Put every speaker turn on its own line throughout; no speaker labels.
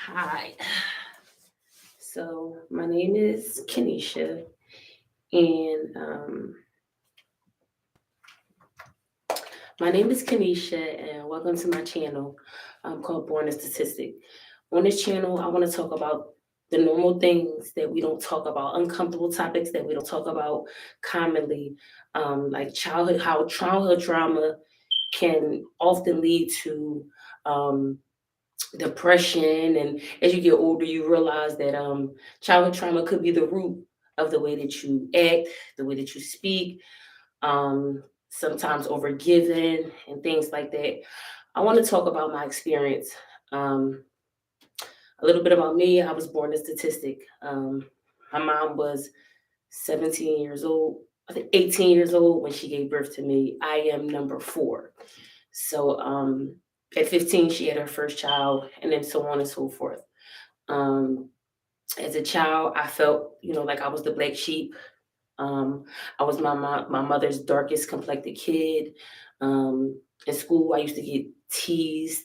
Hi. So my name is Kenesha, and and welcome to my channel called Born a Statistic. On this channel, I want to talk about the normal things that we don't talk about, uncomfortable topics that we don't talk about commonly, like childhood, how childhood trauma can often lead to um, depression. And as you get older, you realize that childhood trauma could be the root of the way that you act, the way that you speak, sometimes overgiven and things like that. I want to talk about my experience. um, a little bit about me. I was born a statistic. My mom was 17 years old, I think 18 years old when she gave birth to me. I am number four. So at 15, she had her first child, and then so on and so forth. Um, as a child, I felt, like I was the black sheep. Um, I was my mother's darkest complected kid. In school, I used to get teased,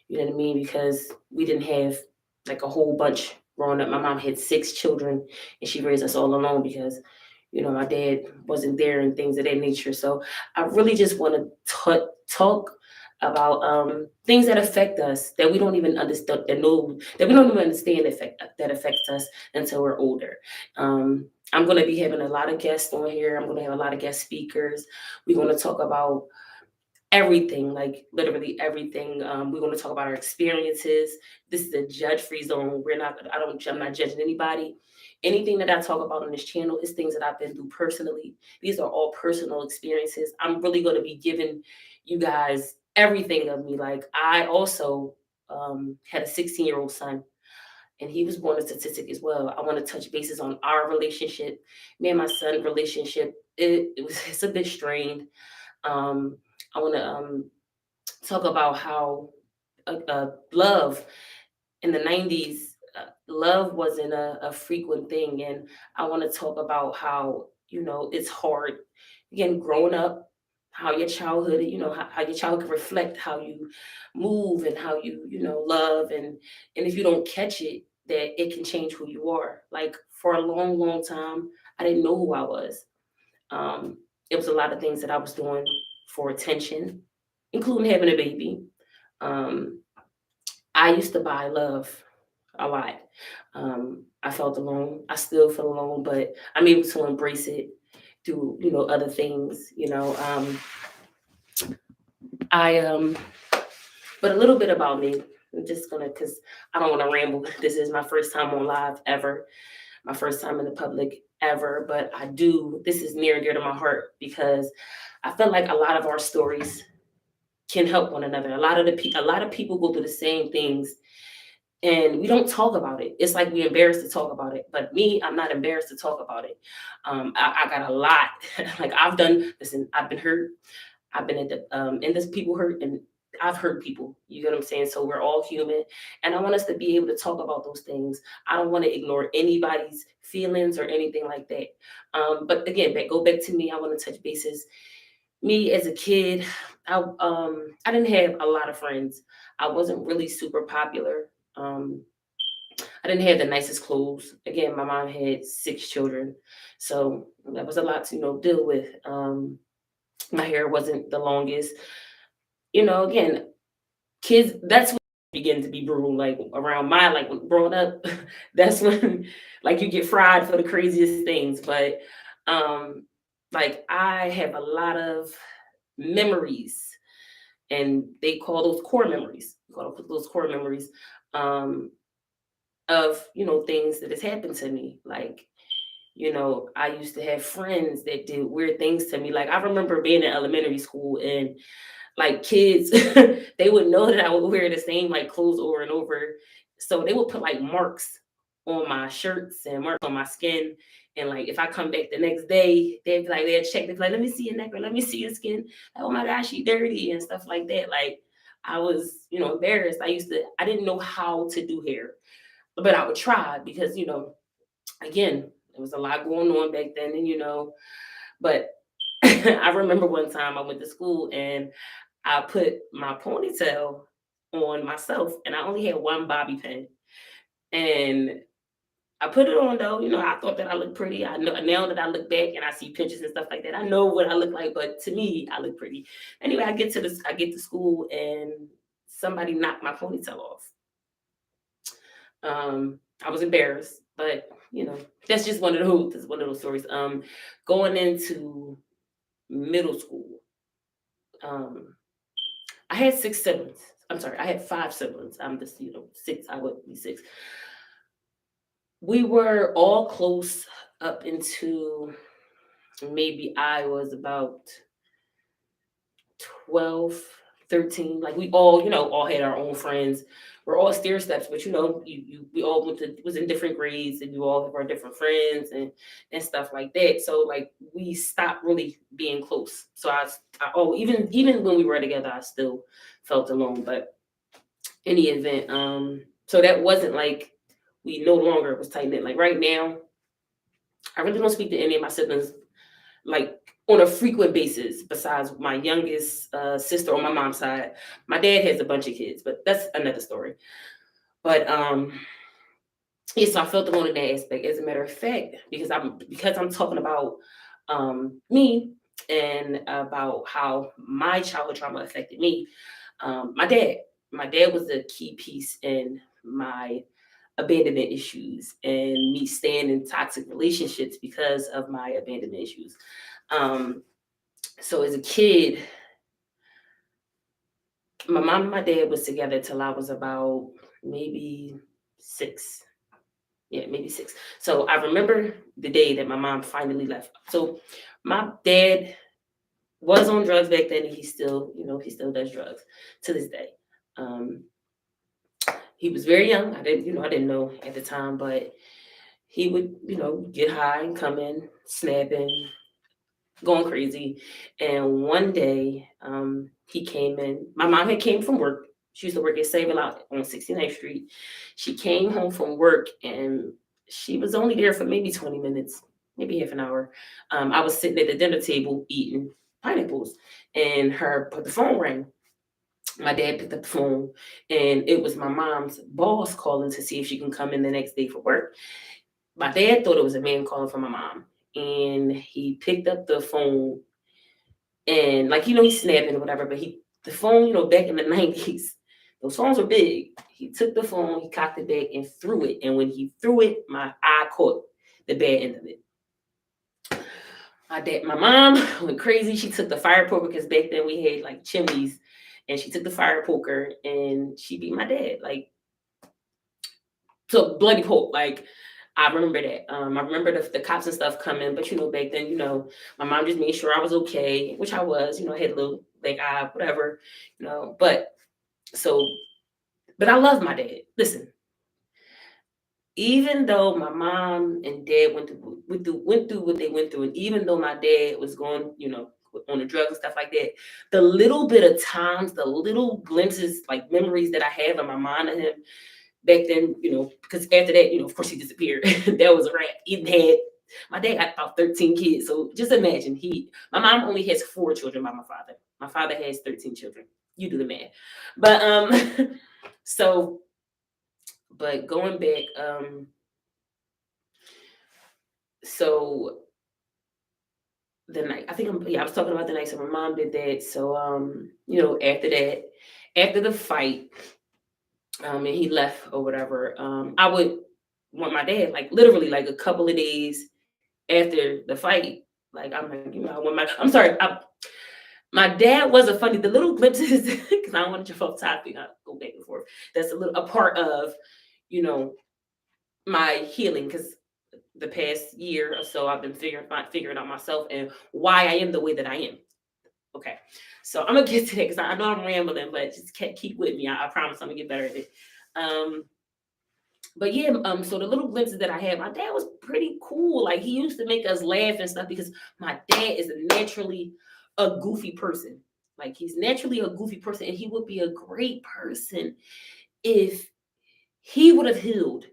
you know what I mean, because we didn't have like a whole bunch growing up. My mom had six children, and she raised us all alone because, my dad wasn't there and things of that nature. So I really just want to talk about things that affect us that we don't even understand, that we don't even understand that affects us until we're older. I'm going to be having a lot of guests on here. I'm going to have a lot of guest speakers. We're going to talk about everything, like literally everything. We're going to talk about our experiences. This is a judge-free zone. I'm not judging anybody. Anything that I talk about on this channel is things that I've been through personally. These are all personal experiences. I'm really going to be giving you guys everything of me. Like, I also had a 16-year-old son, and he was born a statistic as well. I want to touch bases on our relationship, me and my son relationship. It's a bit strained. Um, I want to talk about how love in the 90s, love wasn't a frequent thing. And I want to talk about how, it's hard, again, growing up, how your childhood, how your childhood can reflect how you move and how you, love. And if you don't catch it, that it can change who you are. Like, for a long, long time, I didn't know who I was. Um, it was a lot of things that I was doing for attention, including having a baby. Um, I used to buy love a lot. I felt alone. I still feel alone, but I'm able to embrace it through, other things. I But a little bit about me. I'm just gonna, cause I don't want to ramble. This is my first time on live ever, my first time in the public ever. But this is near and dear to my heart because I feel like a lot of our stories can help one another. A lot of people go through the same things, and we don't talk about it. It's like we're embarrassed to talk about it. But me, I'm not embarrassed to talk about it. I got a lot. Like, listen, I've been hurt. I've been in this people hurt, and I've hurt people. You get what I'm saying? So we're all human, and I want us to be able to talk about those things. I don't want to ignore anybody's feelings or anything like that. But again, go back to me. I want to touch bases. Me as a kid, I didn't have a lot of friends. I wasn't really super popular. Um, I didn't have the nicest clothes. Again, my mom had six children, so that was a lot to deal with. My hair wasn't the longest. Again, kids. That's when it began to be brutal. Like, around when growing up, that's when like you get fried for the craziest things. But um, like, I have a lot of memories, and they call those core memories. We call those core memories. Um, of things that has happened to me. Like, I used to have friends that did weird things to me. Like, I remember being in elementary school, and like, kids they would know that I would wear the same like clothes over and over, so they would put like marks on my shirts and marks on my skin. And like, if I come back the next day, they'd check, they'd be like, let me see your neck, or let me see your skin. Like, oh my gosh, you dirty and stuff like that. Like, I was embarrassed. I didn't know how to do hair, but I would try because, again, there was a lot going on back then, and but I remember one time I went to school, and I put my ponytail on myself, and I only had one bobby pin. And I put it on though, I thought that I looked pretty. I know now that I look back and I see pictures and stuff like that, I know what I look like, but to me, I look pretty. Anyway, I get to school and somebody knocked my ponytail off. I was embarrassed, but that's just one of those stories. Going into middle school, um, I had six siblings. I'm sorry, I had five siblings. I'm just, six. I would be six. We were all close up into maybe I was about 12, 13. Like we all, all had our own friends. We're all stair steps, but we all was in different grades and you all have our different friends and stuff like that. So like we stopped really being close. So even when we were together, I still felt alone. But in the event, so that wasn't like we no longer was tight knit. Like right now, I really don't speak to any of my siblings like on a frequent basis besides my youngest sister on my mom's side. My dad has a bunch of kids, but that's another story. But yes, I felt alone in that aspect. As a matter of fact, because I'm talking about me and about how my childhood trauma affected me. My dad was a key piece in my abandonment issues and me staying in toxic relationships because of my abandonment issues. Um, so as a kid, my mom and my dad was together till I was about maybe 6. Yeah, maybe 6. So I remember the day that my mom finally left. So my dad was on drugs back then, and he still does drugs to this day. Um, he was very young. I didn't know at the time, but he would, get high and come in snapping, going crazy. And one day, he came in. My mom had came from work. She used to work at Save a Lot on 69th Street. She came home from work and she was only there for maybe 20 minutes, maybe half an hour. I was sitting at the dinner table eating pineapples, and the phone rang. My dad picked up the phone, and it was my mom's boss calling to see if she can come in the next day for work. My dad thought it was a man calling for my mom, and he picked up the phone and like he's snapping or whatever, but the phone, back in the 90s, those phones were big. He took the phone, he cocked it back and threw it. And when he threw it, my eye caught the bad end of it. My mom went crazy. She took the fire poker because back then we had like chimneys, and she took the fire poker and she beat my dad like to bloody pulp. Like I remember that. I remember the cops and stuff coming, but back then, my mom just made sure I was okay, which I was. I had a little like eye, whatever, But so, but I love my dad. Listen, even though my mom and dad went through what they went through, and even though my dad was going, on the drugs and stuff like that, the little bit of times, the little glimpses, like memories that I have in my mind of him back then, because after that, of course he disappeared. That was a wrap. My dad got about 13 kids. So just imagine my mom only has 4 children by my father. My father has 13 children. You do the math. But so but going back, so the night, I was talking about the night. So my mom did that. So after that, after the fight, and he left or whatever, I would want my dad, like literally like a couple of days after the fight. Like I'm like, I want I'm sorry. My dad wasn't funny. The little glimpses, because I don't want to jump off topic. I go back and forth. That's a part of, my healing, because the past year or so I've been figuring out myself and why I am the way that I am. Okay, so I'm gonna get to that because I know I'm rambling, but just keep with me. I promise I'm gonna get better at it. But yeah, so the little glimpses that I had, my dad was pretty cool. Like he used to make us laugh and stuff because my dad is naturally a goofy person. Like he's naturally a goofy person, and he would be a great person if he would have healed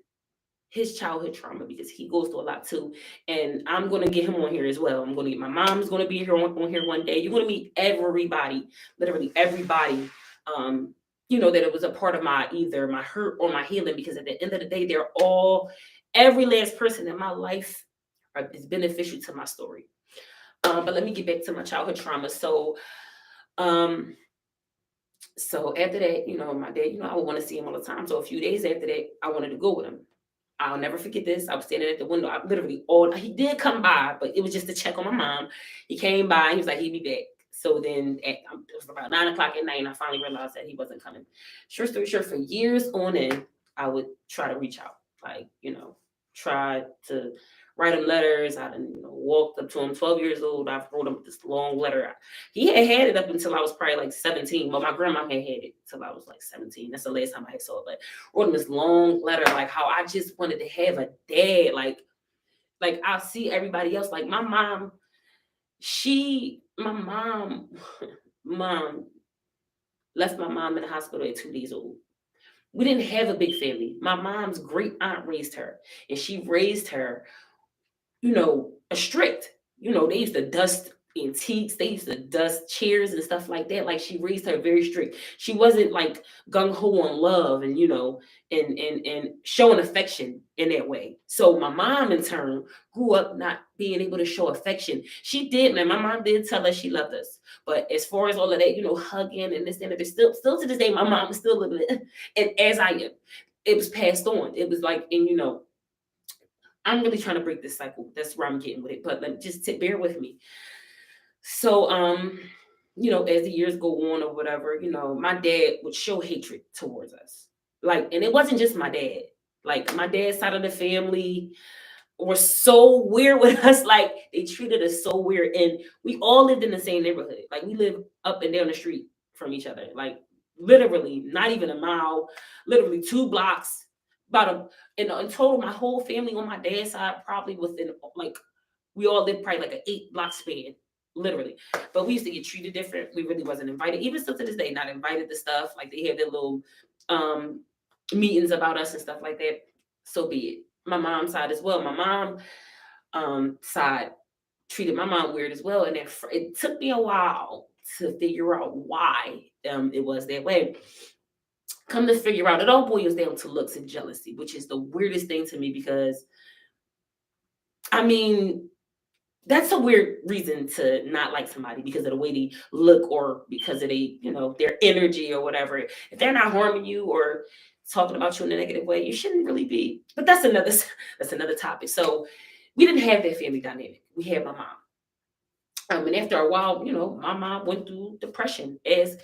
his childhood trauma, because he goes through a lot too. And I'm gonna get him on here as well. I'm gonna get my mom's gonna be here on here one day. You're gonna meet everybody, literally everybody, that it was a part of my either my hurt or my healing, because at the end of the day, every last person in my life is beneficial to my story. But let me get back to my childhood trauma. Um, so after that, my dad, I would want to see him all the time. So a few days after that, I wanted to go with him. I'll never forget this. I was standing at the window. I literally he did come by, but it was just to check on my mom. He came by. He was like, he'd be back. So then it was about 9 o'clock at night, and I finally realized that he wasn't coming. Short story short, for years on end, I would try to reach out, like, try to write him letters. I done, walked up to him. 12 years old, I wrote him this long letter. He had it up until I was probably like 17, but my grandma had it till I was like 17. That's the last time I had saw it. But wrote him this long letter, like how I just wanted to have a dad. Like I see everybody else. Like my mom, mom left my mom in the hospital at 2 days old. We didn't have a big family. My mom's great aunt raised her, and she raised her, a strict. They used to dust antiques, they used to dust chairs and stuff like that. Like she raised her very strict. She wasn't like gung ho on love and and showing affection in that way. So my mom in turn grew up not being able to show affection. She did, man. My mom did tell us she loved us. But as far as all of that, hugging and this and that, still to this day, my mom is still living it. And as I am, it was passed on. It was like, and I'm really trying to break this cycle. That's where I'm getting with it. But let me just bear with me. So, as the years go on or whatever, my dad would show hatred towards us. Like, and it wasn't just my dad. Like, my dad's side of the family were so weird with us. Like, they treated us so weird. And we all lived in the same neighborhood. Like, we lived up and down the street from each other. Like, literally, not even a mile, literally 2 blocks. In total, my whole family on my dad's side, probably within, like, we all lived probably like an 8 block span, literally. But we used to get treated different. We really wasn't invited. Even still to this day, not invited to stuff. Like they had their little meetings about us and stuff like that. So be it. My mom's side as well. My mom side treated my mom weird as well. And it took me a while to figure out why it was that way. Come to figure out, it all boils down to looks and jealousy, which is the weirdest thing to me because, I mean, that's a weird reason to not like somebody because of the way they look or because of their energy or whatever. If they're not harming you or talking about you in a negative way, you shouldn't really be. But that's another topic. So we didn't have that family dynamic. We had my mom. And after a while, my mom went through depression as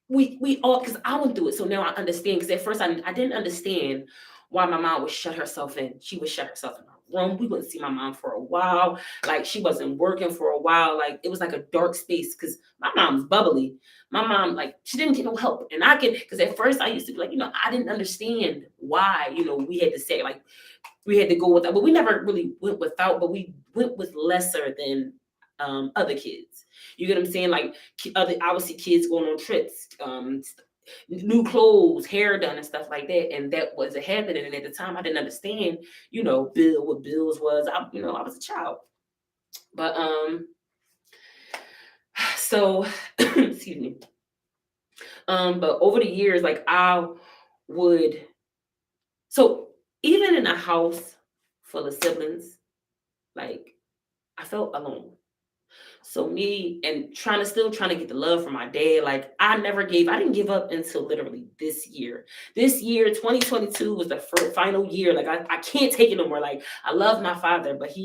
we all, because I went through it. So now I understand. Because at first I didn't understand why my mom would shut herself in. She would shut herself in her room. We wouldn't see my mom for a while. Like she wasn't working for a while. Like it was like a dark space because my mom's bubbly. My mom, like, she didn't get no help. And because at first I used to be like, I didn't understand why, we had to say, like, we had to go without, but we never really went without, but we went with lesser than other kids. You get what I'm saying? Like I would see kids going on trips, new clothes, hair done, and stuff like that, and that wasn't happening. And at the time, I didn't understand, what bills was. I was a child, but so excuse me. But over the years, like so even in a house full of siblings, like I felt alone. So me and still trying to get the love from my dad. Like I didn't give up until literally this year. This year, 2022 was the final year. Like I can't take it no more. Like I love my father, but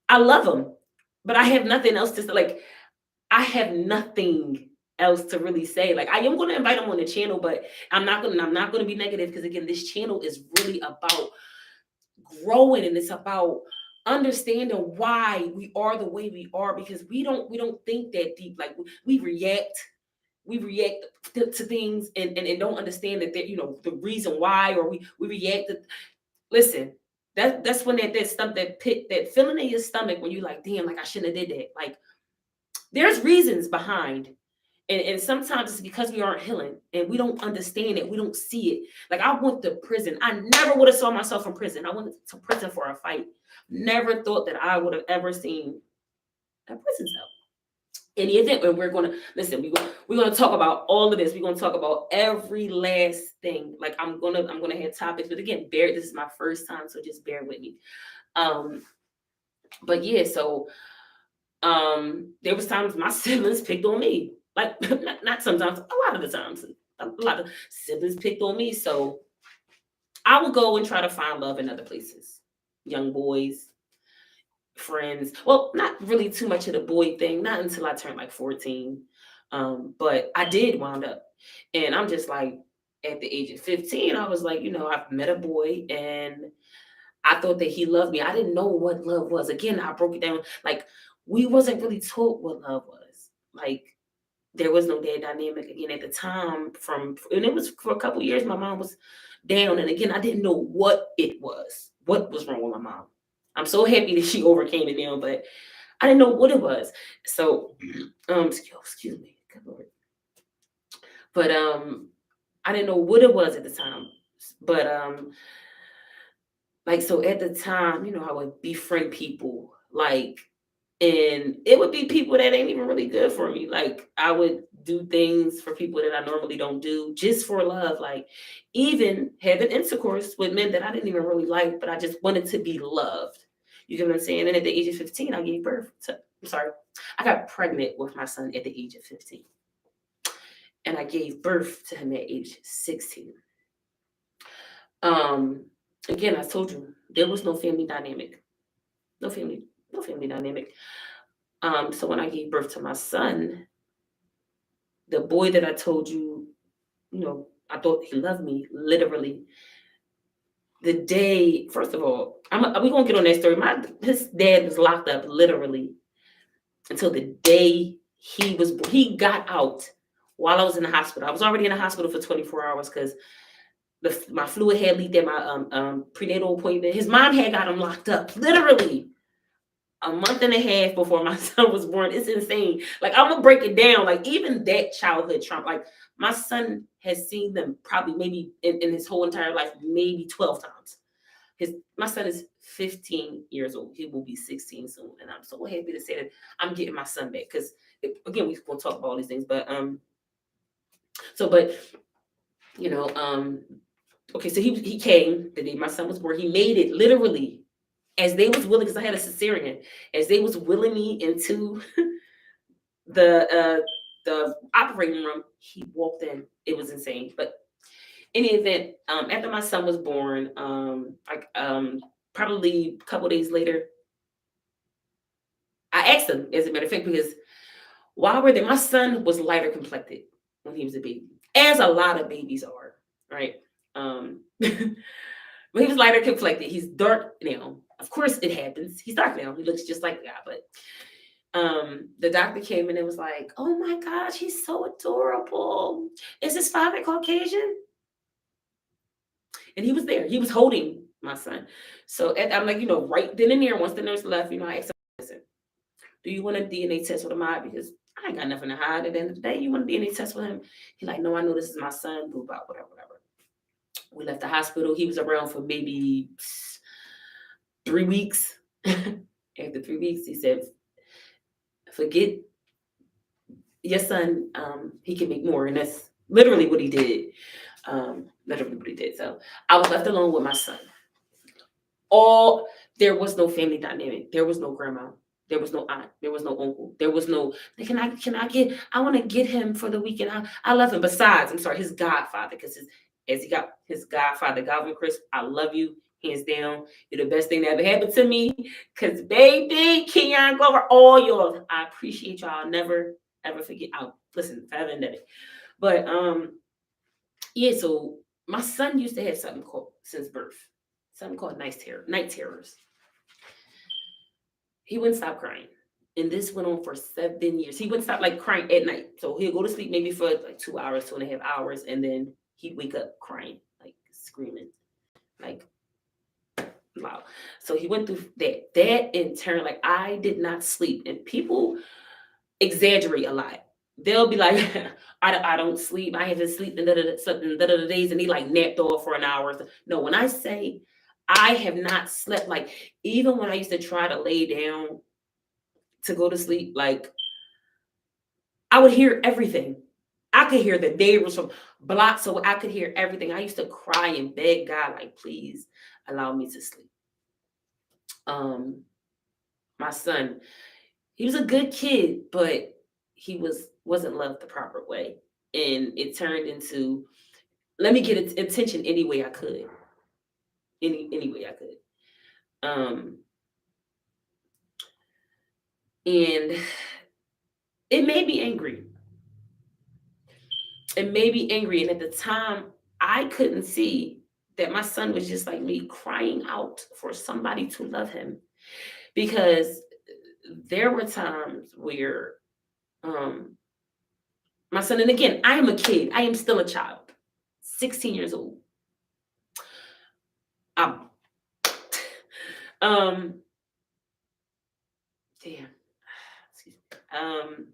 I love him, but I have nothing else to say. Like I have nothing else to really say. Like I am going to invite him on the channel, but I'm not going to be negative because again, this channel is really about growing and it's about understanding why we are the way we are because we don't think that deep. Like we react to things and don't understand that the reason why, or we react to, listen, that's when that stuff, that pit, that feeling in your stomach when you like, damn, like I shouldn't have did that. Like there's reasons behind. And sometimes it's because we aren't healing and we don't understand it. We don't see it. Like I went to prison. I never would have saw myself in prison. I went to prison for a fight. Never thought that I would have ever seen a prison cell. in the event, and we're gonna listen, we're gonna talk about all of this. We're gonna talk about every last thing. Like I'm gonna have topics, but again, this is my first time, so just bear with me. Um, but yeah, so there was times my siblings picked on me. Like not sometimes, a lot of the times. A lot of siblings picked on me. So I would go and try to find love in other places. Young boys, friends. Well, not really too much of the boy thing, not until I turned like 14. But I did wind up. And I'm just like, at the age of 15, I was like, I've met a boy and I thought that he loved me. I didn't know what love was. Again, I broke it down. Like, we wasn't really taught what love was. Like, there was no dad dynamic again at the time. And it was for a couple years. My mom was down, and again, I didn't know what it was. What was wrong with my mom? I'm so happy that she overcame it now, but I didn't know what it was. So, excuse me, good Lord. But I didn't know what it was at the time. But like, so at the time, I would befriend people, like, and it would be people that ain't even really good for me. Like, I would do things for people that I normally don't do just for love. Like, even having intercourse with men that I didn't even really like, but I just wanted to be loved. You get what I'm saying? And at the age of 15, I got pregnant with my son at the age of 15. And I gave birth to him at age 16. Again, I told you, there was no family dynamic. No family dynamic. So when I gave birth to my son, the boy that I told you, I thought he loved me, literally. The day, first of all, we're gonna get on that story. His dad was locked up literally until the day he got out while I was in the hospital. I was already in the hospital for 24 hours because my fluid had leaked at my prenatal appointment. His mom had got him locked up, literally a month and a half before my son was born. It's insane. Like, I'm gonna break it down. Like, even that childhood trauma, like, my son has seen them probably maybe in his whole entire life, maybe 12 times. My son is 15 years old. He will be 16 soon. And I'm so happy to say that I'm getting my son back. Because again, we're gonna talk about all these things. But okay, so he came the day my son was born. He made it literally as they was willing, because I had a cesarean, as they was willing me into the operating room, he walked in. It was insane. But in the event, after my son was born, probably a couple days later, I asked him, as a matter of fact, because while we're there, my son was lighter complected when he was a baby, as a lot of babies are, right? But he was lighter complected. He's dark now. Of course, it happens. He's dark now. He looks just like the guy. But the doctor came in and was like, "Oh my gosh, he's so adorable. Is his father Caucasian?" And he was there. He was holding my son. So I'm like, right then and there, once the nurse left, I asked him, "Listen, do you want a DNA test with him?" Because I ain't got nothing to hide. At the end of the day, you want a DNA test with him? He like, "No, I know this is my son. Boo, blah, whatever." We left the hospital. He was around for maybe 3 weeks. After 3 weeks, he said, "Forget your son. He can make more." And that's literally what he did. So I was left alone with my son. There was no family dynamic. There was no grandma. There was no aunt. There was no uncle. There was no, I want to get him for the weekend. I love him. Besides, I'm sorry, his godfather, because as he got his godfather, Galvin Chris, I love you, hands down. You're the best thing that ever happened to me. Because baby, Kenyon Glover, all yours. I appreciate y'all. I'll never, ever forget. Listen, forever and ever. But yeah, so my son used to have something called, since birth, something called night terrors. He wouldn't stop crying. And this went on for 7 years. He wouldn't stop crying at night. So he'll go to sleep maybe for 2 hours, 2.5 hours, and then he'd wake up crying, screaming, loud. So he went through that. That in turn, I did not sleep. And people exaggerate a lot. They'll be like, I don't sleep. I haven't slept in the days, and he napped off for an hour. No, when I say I have not slept, even when I used to try to lay down to go to sleep, I would hear everything. I could hear the neighbors from blocks, so I could hear everything. I used to cry and beg God, like, please allow me to sleep. Um, my son, he was a good kid, but he wasn't loved the proper way. And it turned into, let me get its attention any way I could. Any way I could. Um, and it made me angry. It made me angry. And at the time, I couldn't see that my son was just like me, crying out for somebody to love him. Because there were times where um my son, and again, I am a kid, I am still a child, 16 years old. Um, um damn, excuse me.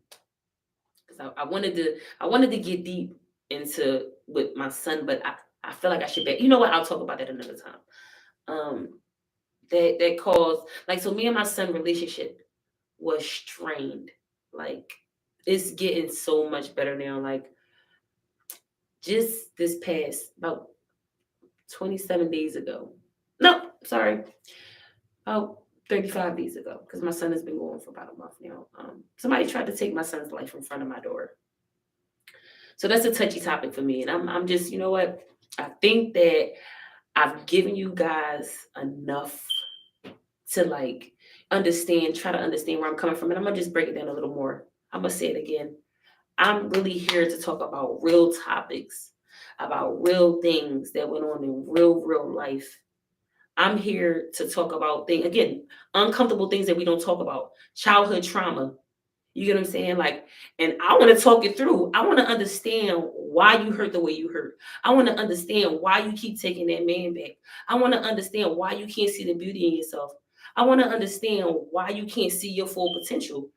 Because I wanted to get deep into with my son, but I feel like I should be, you know what, I'll talk about that another time. Um that caused, like, so me and my son relationship was strained. Like, it's getting so much better now. Like, just this past about 27 days ago. No, sorry, about 35 days ago, because my son has been going for about a month now. Somebody tried to take my son's life in front of my door. So that's a touchy topic for me. And I'm just, you know what? I think that I've given you guys enough to, like, understand, try to understand where I'm coming from. And I'm gonna just break it down a little more. I'm gonna say it again. I'm really here to talk about real topics, about real things that went on in real life. I'm here to talk about things, again, uncomfortable things that we don't talk about, childhood trauma. You get what I'm saying? Like, and I want to talk it through. I want to understand why you hurt the way you hurt. I want to understand why you keep taking that man back. I want to understand why you can't see the beauty in yourself. I want to understand why you can't see your full potential,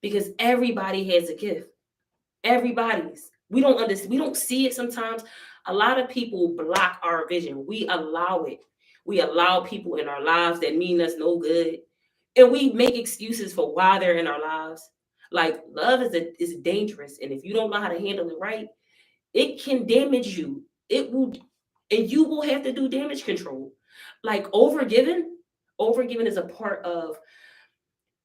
because everybody has a gift. Everybody's. We don't understand. We don't see it sometimes. A lot of people block our vision. We allow it. We allow people in our lives that mean us no good, and we make excuses for why they're in our lives. Like, love is dangerous, and if you don't know how to handle it right, it can damage you. It will, and you will have to do damage control. Like, overgiving is a part of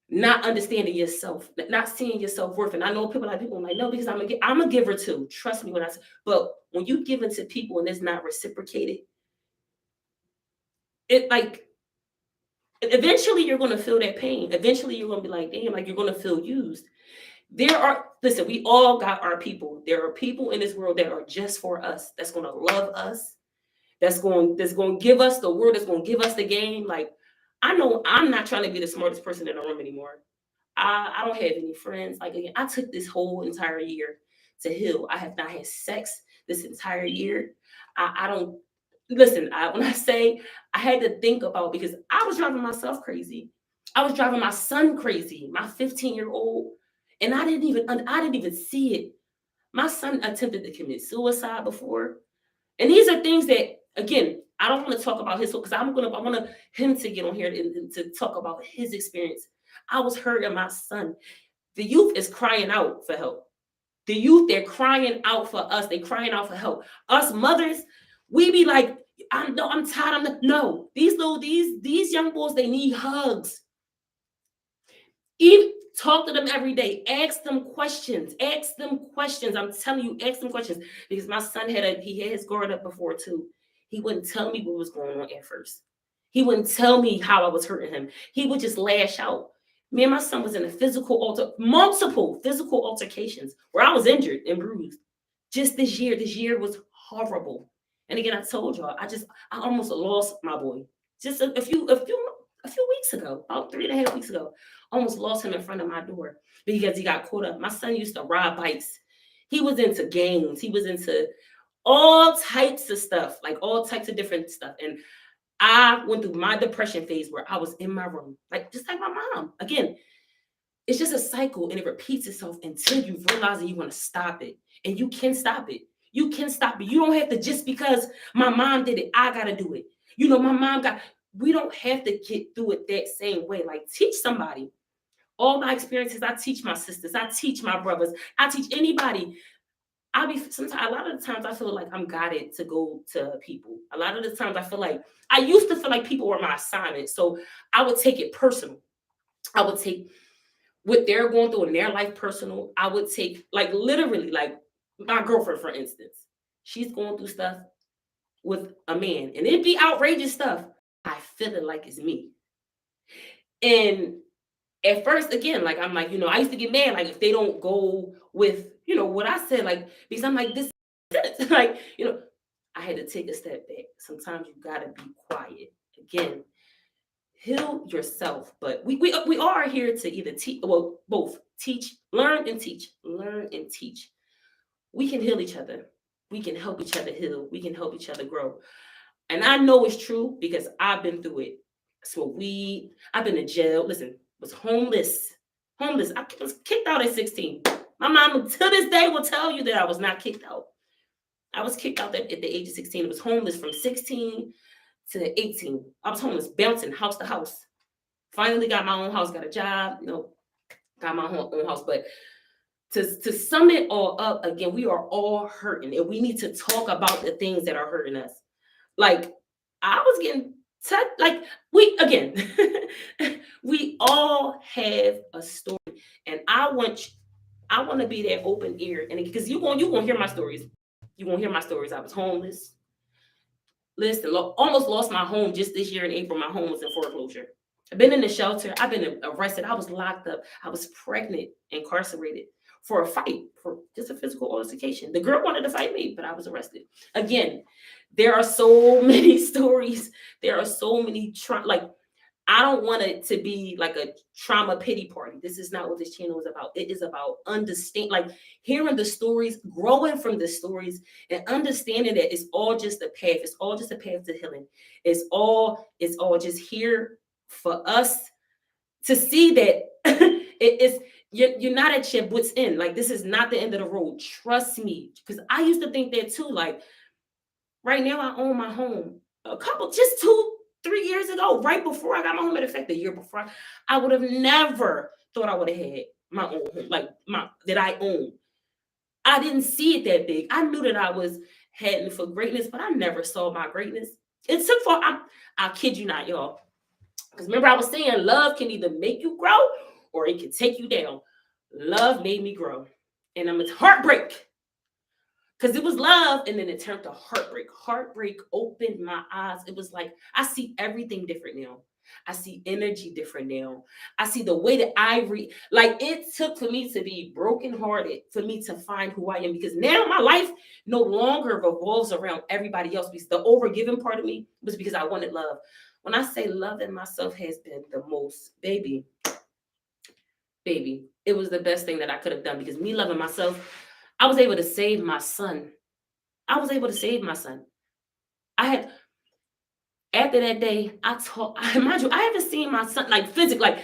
not understanding yourself, not seeing your self worth. And I know people like, no, because I'm a giver too. Trust me when I say, but when you give into people and it's not reciprocated, it, like, eventually you're going to feel that pain. Eventually you're going to be like, damn, like, you're going to feel used. Listen, we all got our people. There are people in this world that are just for us, that's going to love us, that's going to give us the word, that's going to give us the game. Like, I know I'm not trying to be the smartest person in the room anymore. I don't have any friends. Like, again, I took this whole entire year to heal. I have not had sex this entire year. I don't listen. When I say, I had to think about, because I was driving myself crazy. I was driving my son crazy, my 15-year-old, and I didn't even see it. My son attempted to commit suicide before, and these are things that, again, I don't want to talk about his, because I want him to get on here and to talk about his experience. I was hurting my son. The youth is crying out for help. The youth, they're crying out for us. They're crying out for help. Us mothers, we be like, I'm tired. No. These young boys, they need hugs. Even talk to them every day. Ask them questions. Ask them questions. I'm telling you, ask them questions. Because my son he had his guard up before too. He wouldn't tell me what was going on at first. He wouldn't tell me how I was hurting him. He would just lash out. Me and my son was in multiple physical altercations where I was injured and bruised. Just this year. This year was horrible. And again, I told y'all, I almost lost my boy. Just a few weeks ago, about 3.5 weeks ago, almost lost him in front of my door because he got caught up. My son used to ride bikes. He was into gangs. He was into all types of stuff, like all types of different stuff. And I went through my depression phase where I was in my room, like just like my mom. Again, it's just a cycle and it repeats itself until you realize that you want to stop it. And you can stop it. You can stop it. You don't have to, just because my mom did it, I got to do it. My mom we don't have to get through it that same way. Like, teach somebody. All my experiences, I teach my sisters, I teach my brothers, I teach anybody. Sometimes a lot of the times I feel like I'm guided to go to people. A lot of the times I feel like I used to feel like people were my assignment. So I would take it personal. I would take what they're going through in their life personal. I would take, like, literally, like, my girlfriend, for instance. She's going through stuff with a man, and it'd be outrageous stuff. I feel it like it's me. And at first, again, like, I'm like, I used to get mad, like, if they don't go with, what I said, like, because I'm like, this is like, I had to take a step back. Sometimes you gotta be quiet. Again, heal yourself. But we are here to either teach, well, both teach, learn and teach, learn and teach. We can heal each other. We can help each other heal. We can help each other grow. And I know it's true because I've been through it. Smoked weed. I've been in jail. Listen, was homeless. Homeless. I was kicked out at 16. My mom, to this day, will tell you that I was not kicked out. I was kicked out at the age of 16. I was homeless from 16 to 18. I was homeless, bouncing house to house. Finally got my own house, got a job, got my own house. But to sum it all up, again, we are all hurting, and we need to talk about the things that are hurting us. Like, I was getting like, we all have a story, and I want to be that open ear, and because you gonna hear my stories. You gonna hear my stories. I was homeless. Listen, almost lost my home just this year in April. My home was in foreclosure. I've been in the shelter. I've been arrested. I was locked up. I was pregnant, incarcerated for a fight, for just a physical altercation. The girl wanted to fight me, but I was arrested. Again, there are so many stories. There are so many I don't want it to be like a trauma pity party. This is not what this channel is about. It is about hearing the stories, growing from the stories, and understanding that it's all just a path. It's all just a path to healing. It's all just here for us to see that you're not at your wits' end. Like, this is not the end of the road. Trust me, because I used to think that too. Like, right now, I own my home. Just 2-3 years ago, right before I got my home, matter of fact, the year before, I would have never thought I would have had my own home, like that I own. I didn't see it that big. I knew that I was heading for greatness, but I never saw my greatness. It took I kid you not, y'all. Because remember, I was saying love can either make you grow or it can take you down. Love made me grow. And it's heartbreak. Because it was love, and then it turned to heartbreak. Heartbreak opened my eyes. It was like, I see everything different now. I see energy different now. I see the way that it took for me to be brokenhearted, for me to find who I am. Because now my life no longer revolves around everybody else. Because the overgiving part of me was because I wanted love. When I say loving myself has been the most, baby, it was the best thing that I could have done. Because me loving myself, I was able to save my son. After that day, mind you, I haven't seen my son physically,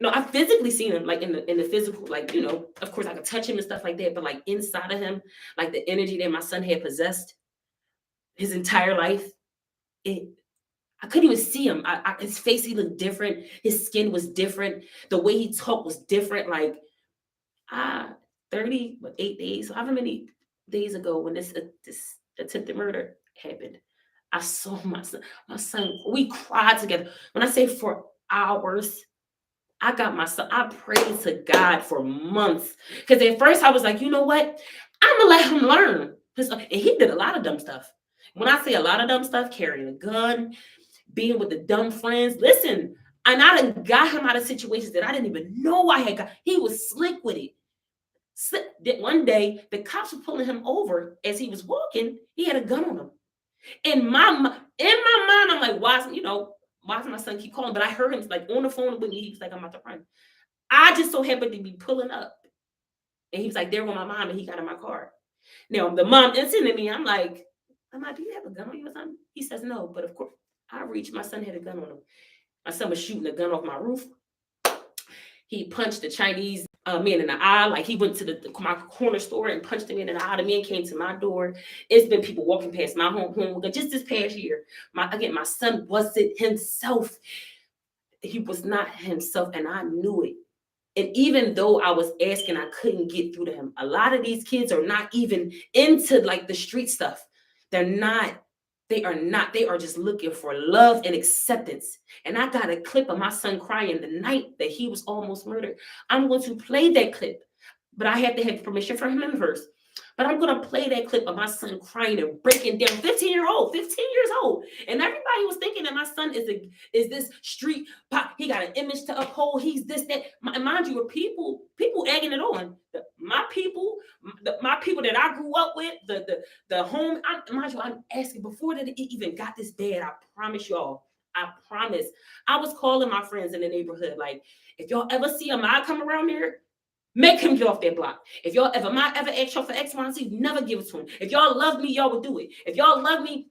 no, I physically seen him in the physical, of course I could touch him and stuff like that, but inside of him, the energy that my son had possessed his entire life, I couldn't even see him. His face, he looked different. His skin was different. The way he talked was different. 8 days, however many days ago when this attempted murder happened, I saw my son. We cried together. When I say for hours, I got my son. I prayed to God for months. Because at first I was like, you know what? I'm going to let him learn. And he did a lot of dumb stuff. When I say a lot of dumb stuff, carrying a gun, being with the dumb friends. Listen, and I done got him out of situations that I didn't even know I had got. He was slick with it. One day, the cops were pulling him over as he was walking. He had a gun on him. In my mind, I'm like, why does my son keep calling? But I heard him on the phone with me. He was like, I'm about to run. I just so happened to be pulling up. And he was like, there with my mom, and he got in my car. Now, the mom listening to me, I'm like, Mama, do you have a gun on you or something? He says, no, but of course, I reached, my son had a gun on him. My son was shooting a gun off my roof. He punched the Chinese man in the eye. He went to my corner store and punched him in the eye. The man came to my door. It's been people walking past my home just this past year. My son wasn't himself. He was not himself, and I knew it. And even though I was asking, I couldn't get through to him. A lot of these kids are not even into like the street stuff. They're not, they are not, they are just looking for love and acceptance. And I got a clip of my son crying the night that he was almost murdered. I'm going to play that clip, but I have to have permission from him first. But I'm gonna play that clip of my son crying and breaking down. 15 years old, and everybody was thinking that my son is this street pop. He got an image to uphold. He's this that. Mind you, people egging it on. My people that I grew up with, the home. Mind you, I'm asking before that it even got this bad. I promise y'all. I promise. I was calling my friends in the neighborhood like, if y'all ever see a mob come around there, make him get off that block. If y'all ever ask y'all for X, Y, and Z, never give it to him. If y'all love me, y'all would do it. If y'all love me,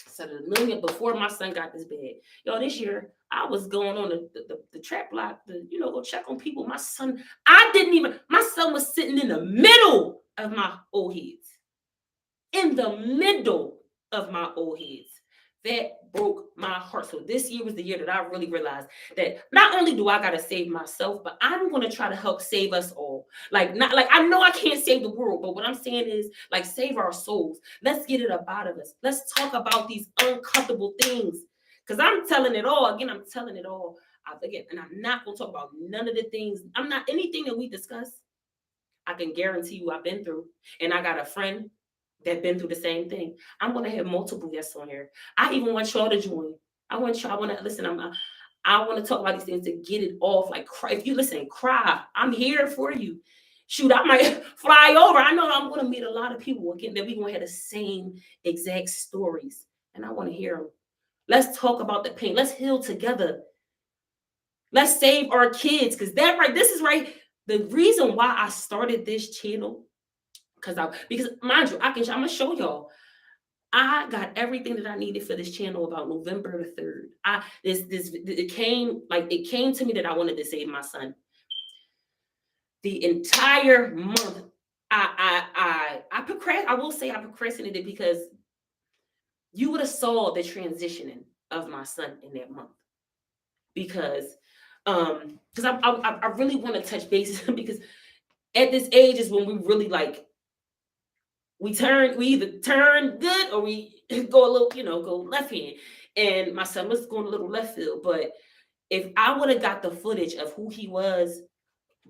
said a million before my son got this bad. Yo, this year I was going on the trap block to, go check on people. My son, my son was sitting in the middle of my old heads. In the middle of my old heads. That broke my heart. So this year was the year that I really realized that not only do I gotta save myself, but I'm gonna try to help save us all. Not like I know I can't save the world, but what I'm saying is like save our souls. Let's get it up out of us. Let's talk about these uncomfortable things. Because I'm telling it all. Again, I'm telling it all. And I'm not gonna talk about none of the things. I'm not anything that we discuss. I can guarantee you I've been through. And I got a friend that been through the same thing. I'm gonna have multiple guests on here. I even want y'all to join. I want to listen. I want to talk about these things to get it off. Like cry. If you listen, cry. I'm here for you. Shoot, I might fly over. I know I'm gonna meet a lot of people again that we gonna have the same exact stories, and I want to hear them. Let's talk about the pain. Let's heal together. Let's save our kids, because this is right. The reason why I started this channel, because mind you, I'm gonna show y'all. I got everything that I needed for this channel about November the 3rd. It came to me that I wanted to save my son. The entire month, I will say I procrastinated, because you would have saw the transitioning of my son in that month. Because I really want to touch bases because at this age is when we really like we either turn good or we go a little, go left hand. And my son was going a little left field. But if I would have got the footage of who he was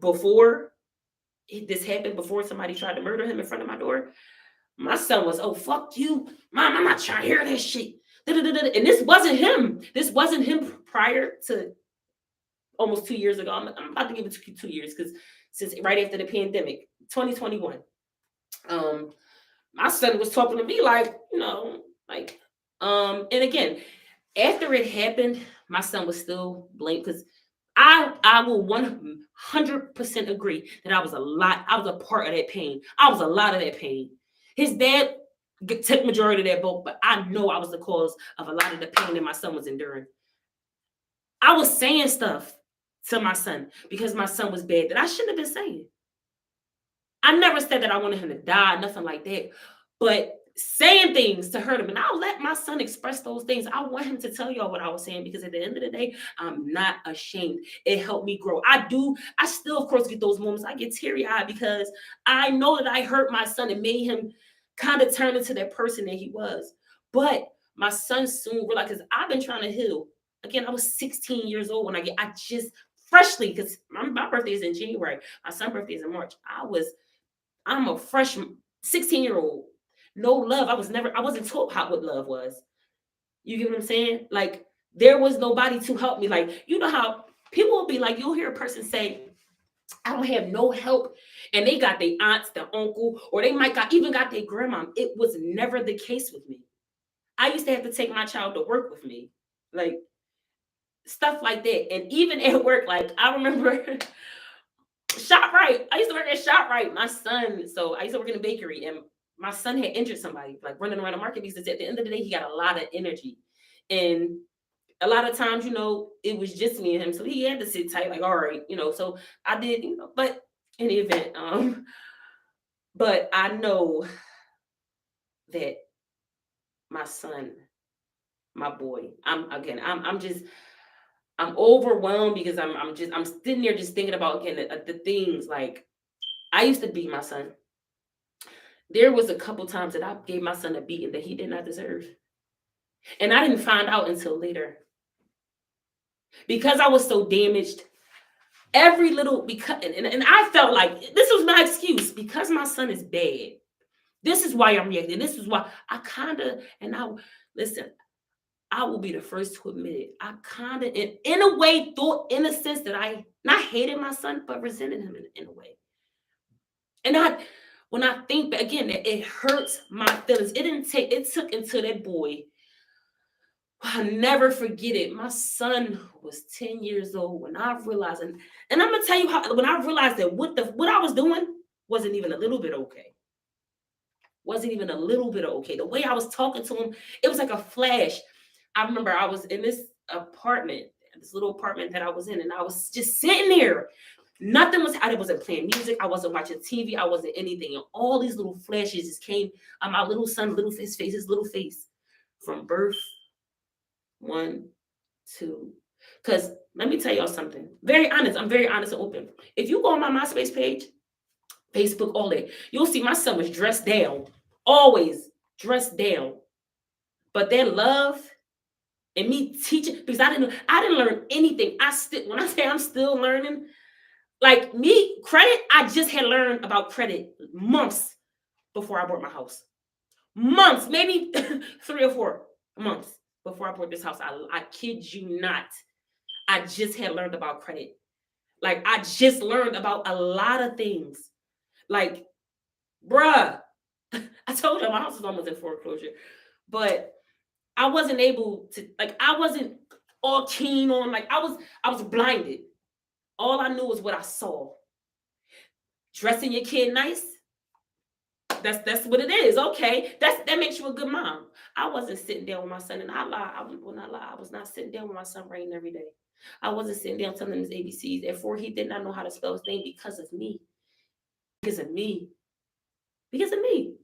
before this happened, before somebody tried to murder him in front of my door, my son was, oh, fuck you. Mom, I'm not trying to hear that shit. And this wasn't him. This wasn't him prior to almost 2 years ago. I'm about to give it 2 years, because since right after the pandemic, 2021, my son was talking to me like, and again, after it happened, my son was still blamed, because I will 100% agree that I was a part of that pain. I was a lot of that pain. His dad took majority of that boat, but I know I was the cause of a lot of the pain that my son was enduring. I was saying stuff to my son because my son was bad that I shouldn't have been saying. I never said that I wanted him to die, nothing like that. But saying things to hurt him, and I'll let my son express those things. I want him to tell y'all what I was saying, because at the end of the day, I'm not ashamed. It helped me grow. I still, of course, get those moments. I get teary-eyed because I know that I hurt my son and made him kind of turn into that person that he was. But my son soon realized, because I've been trying to heal. Again, I was 16 years old when I just freshly, because my birthday is in January. My son's birthday is in March. I'm a fresh 16-year-old. No love. I wasn't taught what love was. You get what I'm saying? Like, there was nobody to help me. Like, you know how people will be like, you'll hear a person say, I don't have no help. And they got their aunts, their uncle, or they might even got their grandma. It was never the case with me. I used to have to take my child to work with me. Like, stuff like that. And even at work, like, I remember ShopRite. I used to work at ShopRite. My son, so I used to work in a bakery, and my son had injured somebody, like running around the market, because at the end of the day, he got a lot of energy. And a lot of times, it was just me and him. So he had to sit tight, like, all right, so I did, but in the event, but I know that my son, my boy, I'm just, I'm overwhelmed because I'm sitting there just thinking about again the things like I used to beat my son. There was a couple times that I gave my son a beating that he did not deserve. And I didn't find out until later. Because I was so damaged, every little because and I felt like this was my excuse because my son is bad. This is why I'm reacting. This is why I kind of and I listen. I will be the first to admit it. I kind of, in a way, thought in a sense that I not hated my son, but resented him in a way. And when I think back again, it hurts my feelings. It didn't take. It took until that boy. I'll never forget it. My son was 10 years old when I realized, and I'm gonna tell you how when I realized that what I was doing wasn't even a little bit okay. Wasn't even a little bit okay. The way I was talking to him, it was like a flash. I remember I was in this apartment, this little apartment that I was in, and I was just sitting there. Nothing was, I wasn't playing music. I wasn't watching TV. I wasn't anything. And all these little flashes just came on my little son, his little face from birth, 1, 2. Because let me tell y'all something. Very honest. I'm very honest and open. If you go on my MySpace page, Facebook, all that, you'll see my son was dressed down. Always dressed down. But that love and me teaching, because I didn't learn anything. When I say I'm still learning, like me, credit, I just had learned about credit months before I bought my house. Months, maybe 3 or 4 months before I bought this house. I kid you not. I just had learned about credit. Like I just learned about a lot of things. Like, bruh, I told you my house was almost in foreclosure, but I wasn't able to, like, I wasn't all keen on, like, I was blinded. All I knew was what I saw. Dressing your kid nice. That's what it is. Okay. That makes you a good mom. I wasn't sitting down with my son, and I was not sitting down with my son writing every day. I wasn't sitting down telling him his ABCs. Therefore, he did not know how to spell his name because of me. Because of me. Because of me.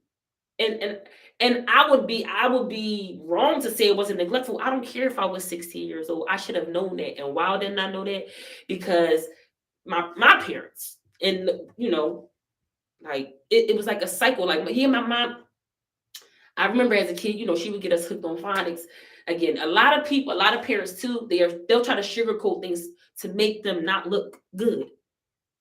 And I would be wrong to say it wasn't neglectful. I don't care if I was 16 years old. I should have known that. And why didn't I know that? Because my parents and like it was like a cycle. Like he and my mom, I remember as a kid, she would get us hooked on phonics. Again, a lot of parents too, they'll try to sugarcoat things to make them not look good.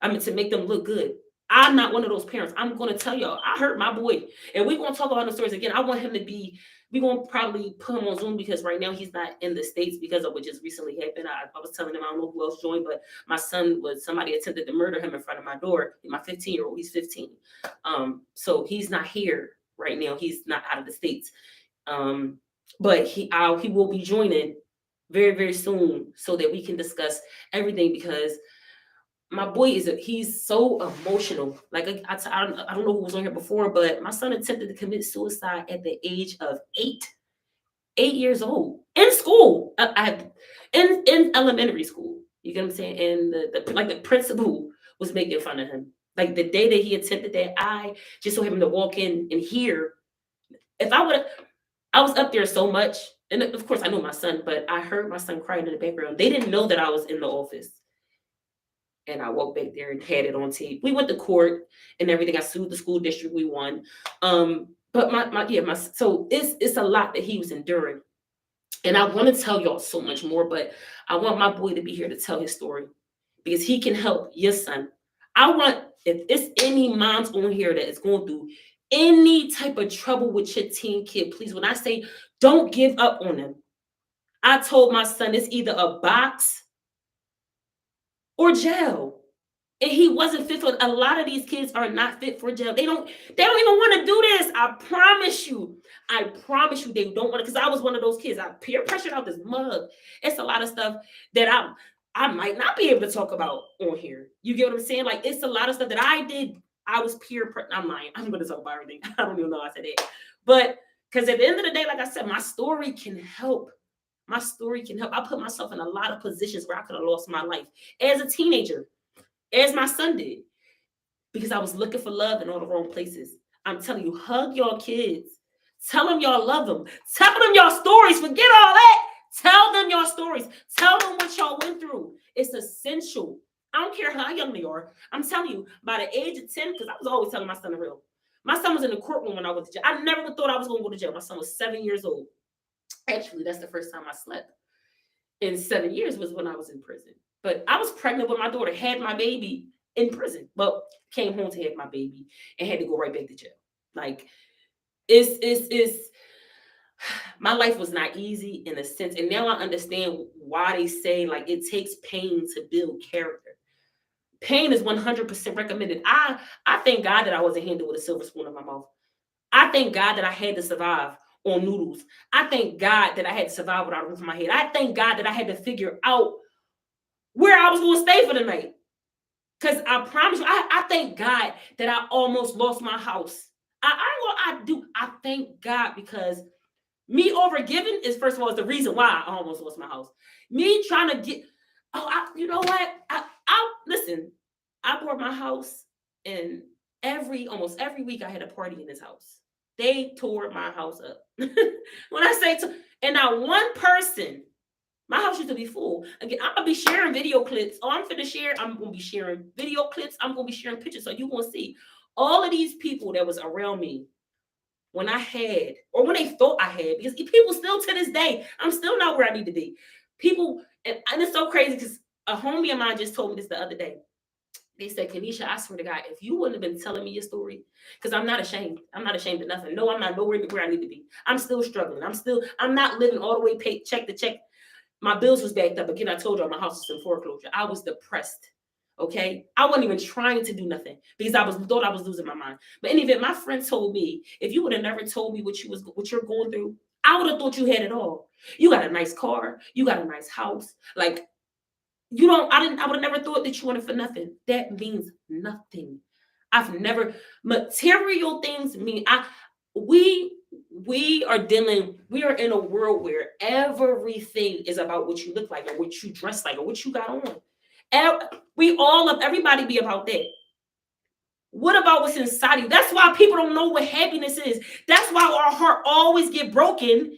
I mean, to make them look good. I'm not one of those parents. I'm going to tell y'all, I hurt my boy. And we're going to talk about the stories again. I want him to be, we're going to probably put him on Zoom because right now he's not in the States because of what just recently happened. I was telling him, I don't know who else joined, but my son somebody attempted to murder him in front of my door. My 15-year-old, he's 15. So he's not here right now. He's not out of the States. But he will be joining very, very soon so that we can discuss everything because my boy he's so emotional. Like I don't know who was on here before, but my son attempted to commit suicide at the age of 8 years old in school. In elementary school. You get what I'm saying? And the principal was making fun of him. Like the day that he attempted that, I just saw him to walk in and hear. If I was up there so much, and of course I know my son, but I heard my son crying in the background. They didn't know that I was in the office. And I walked back there and had it on tape. We went to court and everything. I sued the school district. We won. But so it's a lot that he was enduring. And I want to tell y'all so much more, but I want my boy to be here to tell his story because he can help your son. If it's any moms on here that is going through any type of trouble with your teen kid, please, when I say don't give up on them, I told my son it's either a box or jail. And he wasn't fit for. A lot of these kids are not fit for jail. They don't even want to do this. I promise you they don't want to, because I was one of those kids. I peer pressured out this mug. It's a lot of stuff that I might not be able to talk about on here. You get what I'm saying? Like it's a lot of stuff that I did. I was I'm lying. I'm going to talk about everything. I don't even know how I said that. But because at the end of the day, like I said, my story can help. My story can help. I put myself in a lot of positions where I could have lost my life as a teenager, as my son did, because I was looking for love in all the wrong places. I'm telling you, hug your kids. Tell them y'all love them. Tell them y'all stories. Forget all that. Tell them your stories. Tell them what y'all went through. It's essential. I don't care how young they are. I'm telling you, by the age of 10, because I was always telling my son the real. My son was in the courtroom when I went to jail. I never thought I was going to go to jail. My son was 7 years old. Actually, that's the first time I slept in 7 years was when I was in prison. But I was pregnant with my daughter, had my baby in prison. Well, came home to have my baby and had to go right back to jail. Like, it's my life was not easy in a sense. And now I understand why they say like it takes pain to build character. Pain is 100% recommended. I thank God that I wasn't handled with a silver spoon in my mouth. I thank God that I had to survive on noodles. I thank God that I had to survive without a roof on my head. I thank God that I had to figure out where I was going to stay for the night. Because I promise you, I thank God that I almost lost my house. I thank God because me overgiving is, first of all, is the reason why I almost lost my house. Me trying to get, you know what? Listen, I bought my house and almost every week I had a party in this house. They tore my house up. When I say and not one person, my house used to be full. Again, I'm gonna be sharing video clips. I'm gonna be sharing video clips. I'm gonna be sharing pictures. So you're gonna see all of these people that was around me when I had, or when they thought I had, because people still to this day, I'm still not where I need to be. People, and it's so crazy because a homie of mine just told me this the other day. They said, Kanisha, I swear to God, if you wouldn't have been telling me your story, because I'm not ashamed. I'm not ashamed of nothing. No, I'm not nowhere where I need to be. I'm still struggling. I'm not living all the way check to check. My bills was backed up. Again, I told y'all my house was in foreclosure. I was depressed. Okay. I wasn't even trying to do nothing because thought I was losing my mind. But in any event, my friend told me, if you would have never told me what you're going through, I would have thought you had it all. You got a nice car. You got a nice house. Like, I would have never thought that you wanted for nothing. That means nothing. Material things mean, we are in a world where everything is about what you look like or what you dress like or what you got on. Everybody be about that. What about what's inside you? That's why people don't know what happiness is. That's why our heart always get broken,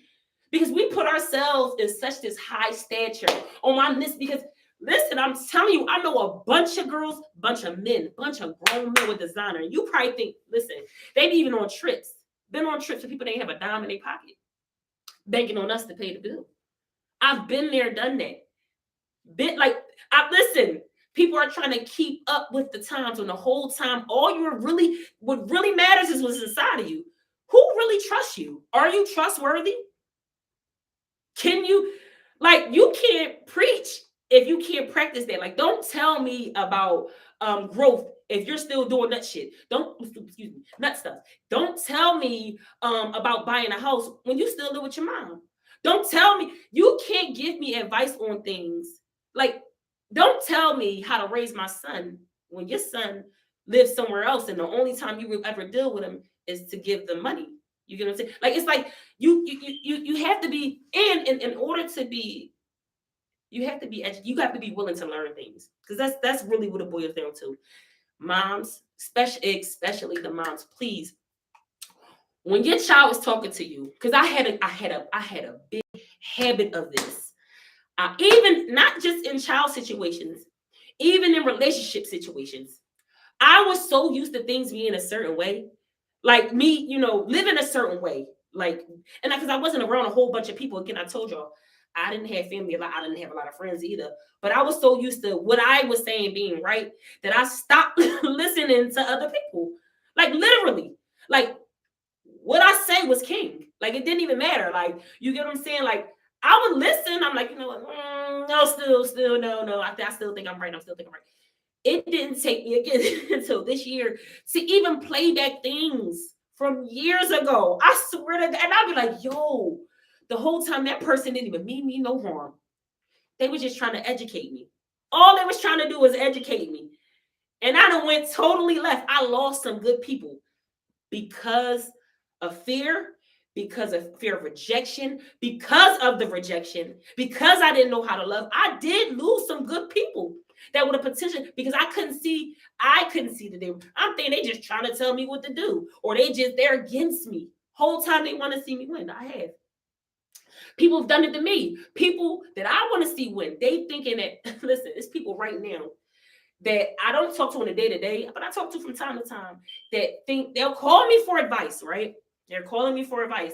because we put ourselves in such this high stature on this. Because listen, I'm telling you, I know a bunch of girls, bunch of men, bunch of grown men with designer. And you probably think, listen, they be even on trips. Been on trips with people that ain't have a dime in their pocket, banking on us to pay the bill. I've been there, done that. Listen, people are trying to keep up with the times when the whole time, what really matters is what's inside of you. Who really trusts you? Are you trustworthy? You can't preach if you can't practice that. Like, don't tell me about growth if you're still doing nut shit. Nut stuff. Don't tell me about buying a house when you still live with your mom. Don't tell me, you can't give me advice on things. Like, don't tell me how to raise my son when your son lives somewhere else and the only time you will ever deal with him is to give them money. You get what I'm saying? Like, it's like you have to be in order to be, you have to be willing to learn things, because that's really what it boils down to. Moms, especially the moms, please, when your child is talking to you, because I had a big habit of this. Even not just in child situations, even in relationship situations, I was so used to things being a certain way, like me, living a certain way, like, and because I wasn't around a whole bunch of people. Again, I told y'all I didn't have family a lot. I didn't have a lot of friends either. But I was so used to what I was saying being right that I stopped listening to other people. Like, literally, like, what I say was king. Like, it didn't even matter. Like, you get what I'm saying? Like, I would listen. I'm like, you know what? No, still, no. I still think I'm right. It didn't take me again until this year to even play back things from years ago. I swear to God. And I'd be like, yo, the whole time that person didn't even mean me no harm. They were just trying to educate me. All they was trying to do was educate me. And I done went totally left. I lost some good people because of fear, because of fear of rejection, because of the rejection, because I didn't know how to love. I did lose some good people that would have potential, because I couldn't see that I'm thinking they just trying to tell me what to do, or they're against me. Whole time they want to see me win. I have. People have done it to me. People that I want to see win. They thinking that, listen, it's people right now that I don't talk to on a day-to-day, but I talk to from time to time that think they'll call me for advice, right? They're calling me for advice.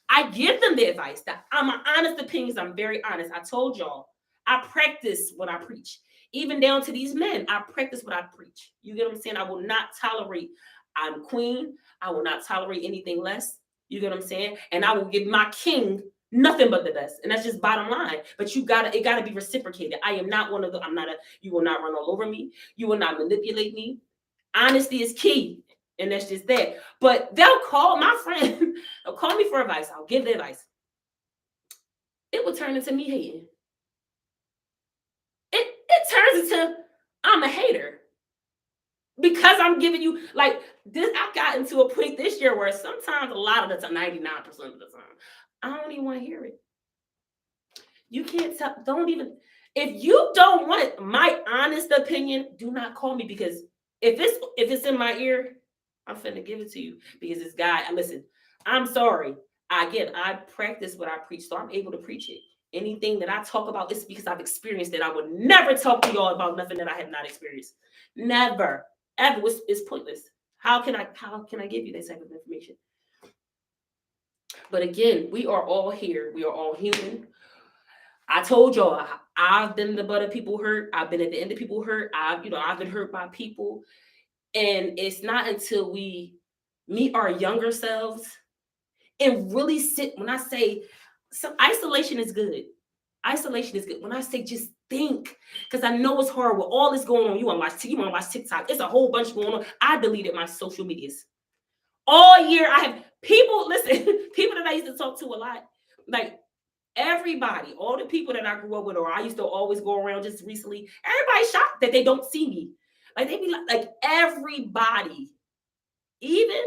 I give them the advice that I'm an honest opinions. I'm very honest. I told y'all, I practice what I preach. Even down to these men, I practice what I preach. You get what I'm saying? I will not tolerate, I'm queen. I will not tolerate anything less. You get what I'm saying? And I will give my king nothing but the best. And that's just bottom line. But it gotta be reciprocated. I am not one of the, you will not run all over me. You will not manipulate me. Honesty is key. And that's just that. But they'll call my friend, they'll call me for advice. I'll give the advice. It will turn into me hating. It turns into I'm a hater. Because I'm giving you like this, I've gotten to a point this year where sometimes a lot of the time, 99% of the time, I don't even want to hear it. You can't tell, don't even, if you don't want it, my honest opinion, do not call me, because if it's in my ear, I'm finna give it to you, because this guy, listen, I'm sorry. I practice what I preach, so I'm able to preach it. Anything that I talk about is because I've experienced it. I would never talk to y'all about nothing that I have not experienced. Never, ever. It's pointless. How can I give you that type of information? But again, we are all here. We are all human. I told y'all, I've been the butt of people hurt. I've been at the end of people hurt. I've been hurt by people. And it's not until we meet our younger selves and really sit, when I say, so isolation is good. Isolation is good. When I say just think, because I know it's hard with all this going on. You want to watch TikTok. It's a whole bunch going on. I deleted my social medias. All year, I have people, listen, people that I used to talk to a lot, like everybody, all the people that I grew up with, or I used to always go around just recently, everybody's shocked that they don't see me. Like they be like everybody, even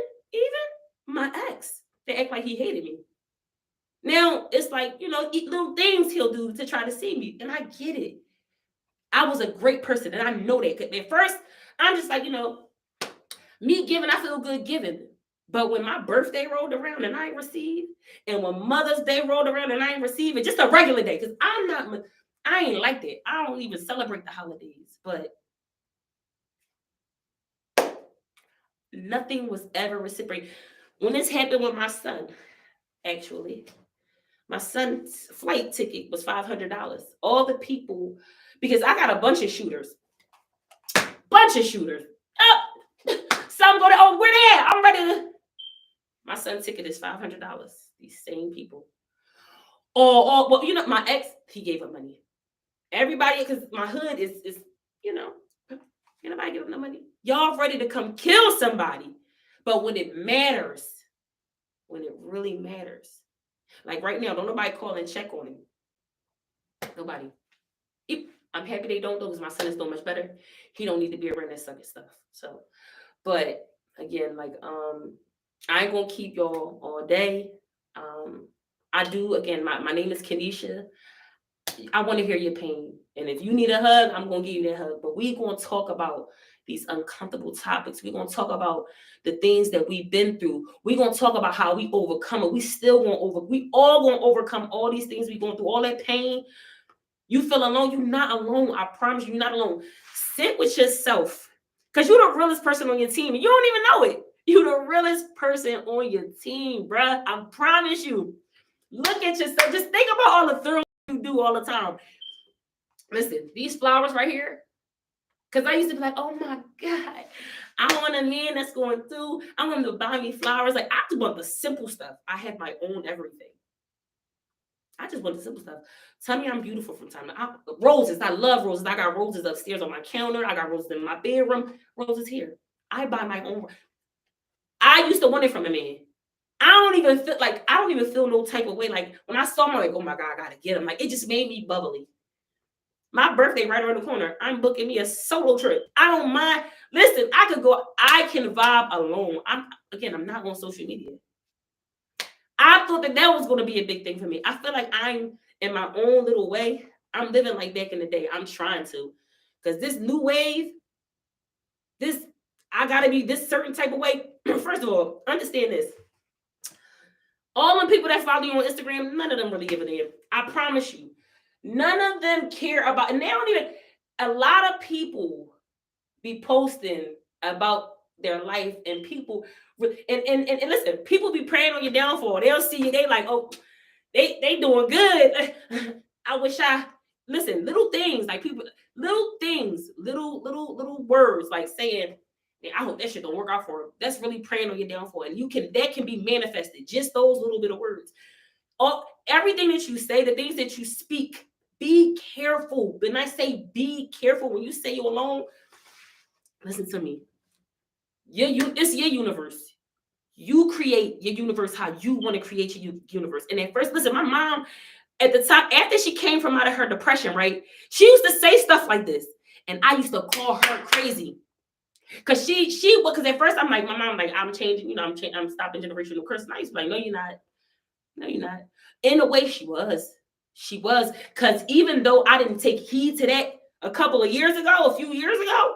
my ex, they act like he hated me. Now it's like, little things he'll do to try to see me. And I get it. I was a great person, and I know that. At first, I'm just like, me giving, I feel good giving. But when my birthday rolled around and I ain't received, and when Mother's Day rolled around and I ain't received it, just a regular day, because I ain't like that. I don't even celebrate the holidays. But nothing was ever reciprocated. When this happened with my son, actually, my son's flight ticket was $500. All the people, because I got a bunch of shooters. Oh, some go to, oh, where they at? I'm ready to. My son's ticket is $500. These same people. Well, my ex, he gave up money. Everybody, because my hood is, nobody give up no money. Y'all ready to come kill somebody. But when it matters, when it really matters, like right now, don't nobody call and check on him. Nobody. I'm happy they don't, though, because my son is doing much better. He don't need to be around that sucker stuff. So, but again, like, I ain't gonna keep y'all all day. I do, again, my name is Kenesha. I want to hear your pain. And if you need a hug, I'm going to give you that hug. But we're going to talk about these uncomfortable topics. We're going to talk about the things that we've been through. We're going to talk about how we overcome it. We all going to overcome all these things we're going through, all that pain. You feel alone, you're not alone. I promise you, you're not alone. Sit with yourself, because you're the realest person on your team, and you don't even know it. You're the realest person on your team, bruh. I promise you. Look at yourself. Just think about all the things you do all the time. Listen, these flowers right here, because I used to be like, oh my God, I want a man that's going through. I want him to buy me flowers. Like, I just want the simple stuff. I have my own everything. I just want the simple stuff. Tell me I'm beautiful from time to time. Roses. I love roses. I got roses upstairs on my counter. I got roses in my bedroom. Roses here. I buy my own. I used to want it from a man. I don't even feel no type of way. Like when I saw him, I'm like, oh my God, I gotta get him. Like it just made me bubbly. My birthday right around the corner. I'm booking me a solo trip. I don't mind. Listen, I can vibe alone. I'm not on social media. I thought that was going to be a big thing for me. I feel like I'm in my own little way. I'm living like back in the day. I'm trying to. Because this new wave, I got to be this certain type of way. First of all, understand this. All the people that follow you on Instagram, none of them really give a damn. I promise you. None of them care about, and they don't even, a lot of people be posting about their life, and people, and listen, people be praying on your downfall. They'll see you, they like, oh, they doing good. I wish I, listen, little things, like people, little things, little words, like saying, "Man, I hope that shit don't work out for him." That's really praying on your downfall. And that can be manifested. Just those little bit of words. Everything that you say, the things that you speak, be careful. When I say be careful, when you say you're alone, listen to me. It's your universe. You create your universe how you want to create your universe. And at first, listen, my mom, at the time, after she came from out of her depression, right? She used to say stuff like this. And I used to call her crazy. Because because at first I'm like, my mom, like, I'm changing, I'm stopping generational curse. And I used to be like, no, you're not. No, you're not. In a way, she was. She was. Because even though I didn't take heed to that a few years ago,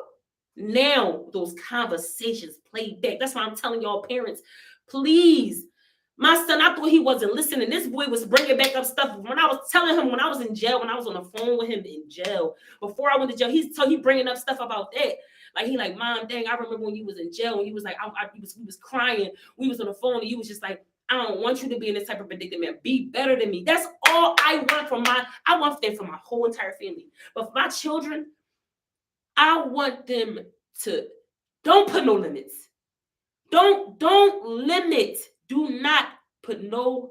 now those conversations play back. That's why I'm telling y'all parents, please. My son, I thought he wasn't listening. This boy was bringing back up stuff. When I was telling him, when I was in jail, when I was on the phone with him in jail, before I went to jail, he bringing up stuff about that. Like, he like, Mom, dang, I remember when you was in jail, and you was like, we was crying. We was on the phone, and you was just like, I don't want you to be in this type of predicament. Be better than me. That's all I want I want that for my whole entire family. But for my children, I want them to, don't put no limits. Don't limit. Do not put no